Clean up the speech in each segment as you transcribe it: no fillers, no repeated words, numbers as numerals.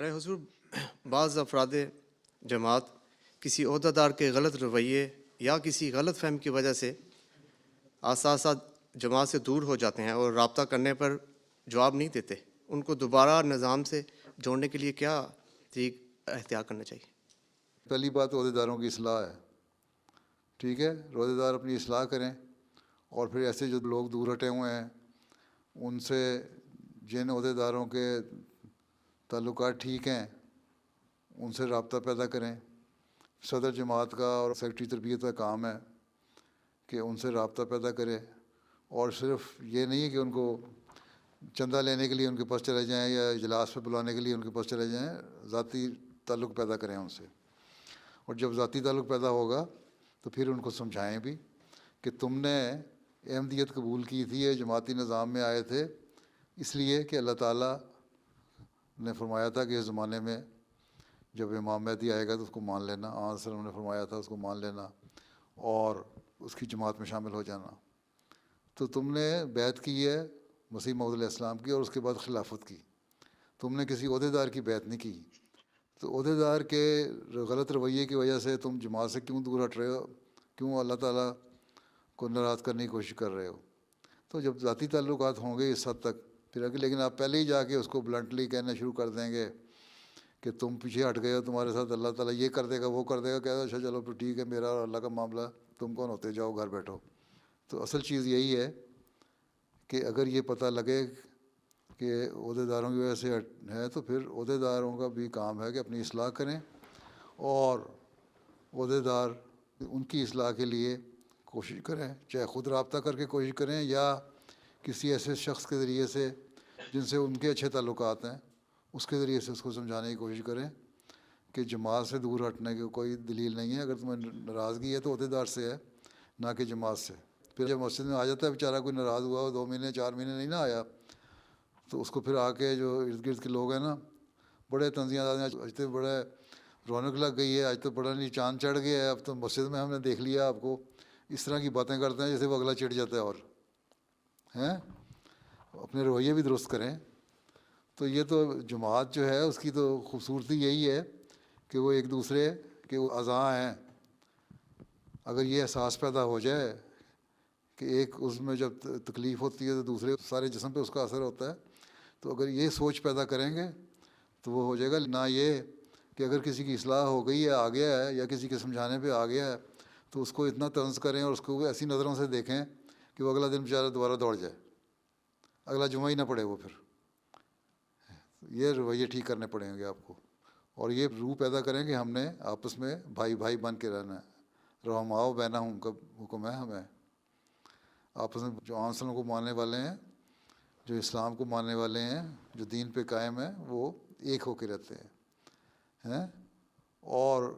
رہے حضور، بعض افراد جماعت کسی عہدیدار کے غلط رویے یا کسی غلط فہم کی وجہ سے آسا جماعت سے دور ہو جاتے ہیں اور رابطہ کرنے پر جواب نہیں دیتے. ان کو دوبارہ نظام سے جوڑنے کے لیے کیا احتیاط کرنا چاہیے؟ پہلی بات عہدیداروں کی اصلاح ہے. ٹھیک ہے، عہدیدار اپنی اصلاح کریں، اور پھر ایسے جو لوگ دور ہٹے ہوئے ہیں ان سے، جن عہدیداروں کے تعلقات ٹھیک ہیں ان سے رابطہ پیدا کریں. صدر جماعت کا اور سیکرٹری تربیت کا کام ہے کہ ان سے رابطہ پیدا کرے، اور صرف یہ نہیں ہے کہ ان کو چندہ لینے کے لیے ان کے پاس چلے جائیں یا اجلاس پہ بلانے کے لیے ان کے پاس چلے جائیں. ذاتی تعلق پیدا کریں ان سے، اور جب ذاتی تعلق پیدا ہوگا تو پھر ان کو سمجھائیں بھی کہ تم نے احمدیت قبول کی تھی، یہ جماعتی نظام میں آئے تھے اس لیے کہ اللہ تعالیٰ نے فرمایا تھا کہ اس زمانے میں جب امام مہدی آئے گا تو اس کو مان لینا. آن وسلم نے فرمایا تھا اس کو مان لینا اور اس کی جماعت میں شامل ہو جانا. تو تم نے بیعت کی ہے مسیح موعود علیہ السلام کی، اور اس کے بعد خلافت کی. تم نے کسی عہدیدار کی بیعت نہیں کی. تو عہدیدار کے غلط رویے کی وجہ سے تم جماعت سے کیوں دور ہٹ رہے ہو؟ کیوں اللہ تعالیٰ کو ناراض کرنے کی کوشش کر رہے ہو؟ تو جب ذاتی تعلقات ہوں گے اس حد تک پھر اگر، لیکن آپ پہلے ہی جا کے اس کو بلنٹلی کہنا شروع کر دیں گے کہ تم پیچھے ہٹ گئے ہو، تمہارے ساتھ اللہ تعالیٰ یہ کر دے گا وہ کر دے گا، کہہ دو اچھا چلو پھر ٹھیک ہے، میرا اور اللہ کا معاملہ، تم کون ہوتے، جاؤ گھر بیٹھو. تو اصل چیز یہی ہے کہ اگر یہ پتہ لگے کہ عہدیداروں کی وجہ سے ہے تو پھر عہدیداروں کا بھی کام ہے کہ اپنی اصلاح کریں، اور عہدیدار ان کی اصلاح کے لیے کوشش کریں، چاہے خود رابطہ کر کے کوشش کریں یا کسی ایسے شخص کے ذریعے سے جن سے ان کے اچھے تعلقات ہیں اس کے ذریعے سے اس کو سمجھانے کی کوشش کریں کہ جماعت سے دور ہٹنے کی کوئی دلیل نہیں ہے. اگر تمہیں ناراضگی ہے تو عہدیدار سے ہے، نہ کہ جماعت سے. پھر جب مسجد میں آ جاتا ہے بیچارہ کوئی ناراض ہوا ہو 2 مہینے 4 مہینے نہیں نہ آیا، تو اس کو پھر آ کے جو ارد گرد کے لوگ ہیں نا، بڑے تنزیہ دار ہیں، آج تو بڑے رونق لگ گئی ہے، آج تو بڑا نہیں چاند چڑھ گیا ہے، اب تو مسجد میں ہم نے دیکھ لیا آپ کو، اس طرح کی باتیں کرتے ہیں جیسے وہ اگلا چڑھ جاتا ہے. اور ہیں اپنے رویے بھی درست کریں. تو یہ تو جماعت جو ہے اس کی تو خوبصورتی یہی ہے کہ وہ ایک دوسرے کے اعضاء ہیں. اگر یہ احساس پیدا ہو جائے کہ ایک اس میں جب تکلیف ہوتی ہے تو دوسرے سارے جسم پہ اس کا اثر ہوتا ہے، تو اگر یہ سوچ پیدا کریں گے تو وہ ہو جائے گا. نہ یہ کہ اگر کسی کی اصلاح ہو گئی ہے، آ گیا ہے، یا کسی کے سمجھانے پہ آ گیا ہے تو اس کو اتنا طنز کریں اور اس کو ایسی نظروں سے دیکھیں کہ وہ اگلا دن بیچارہ دوبارہ دوڑ جائے، اگلا جمعہ ہی نہ پڑے وہ. پھر یہ رویے ٹھیک کرنے پڑیں گے آپ کو، اور یہ روح پیدا کریں کہ ہم نے آپس میں بھائی بھائی بن کے رہنا ہے. رحماؤ بینہم کا حکم ہے ہمیں. آپس میں جو عام کو ماننے والے ہیں، جو اسلام کو ماننے والے ہیں، جو دین پہ قائم ہیں، وہ ایک ہو کے رہتے ہیں اور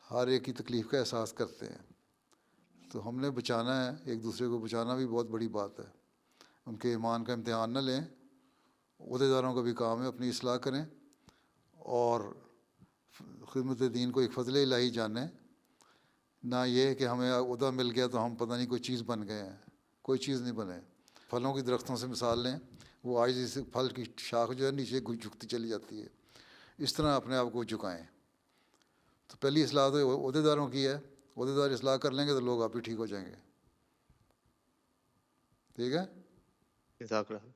ہر ایک کی تکلیف کا احساس کرتے ہیں. تو ہم نے بچانا ہے، ایک دوسرے کو بچانا بھی بہت بڑی بات ہے. ان کے ایمان کا امتحان نہ لیں. عہدیداروں کا بھی کام ہے اپنی اصلاح کریں اور خدمت دین کو ایک فضل الہی جانیں، نہ یہ کہ ہمیں عہدہ مل گیا تو ہم پتہ نہیں کوئی چیز بن گئے ہیں. کوئی چیز نہیں بنے. پھلوں کی درختوں سے مثال لیں، وہ عاجزی سے پھل کی شاخ جو ہے نیچے جھکتی چلی جاتی ہے، اس طرح اپنے آپ کو جھکائیں. تو پہلی اصلاح تو عہدیداروں کی ہے. عہدیدار اصلاح کر لیں گے تو لوگ آپ ہی ٹھیک ہو جائیں گے. ٹھیک ہے. جزاک اللہ.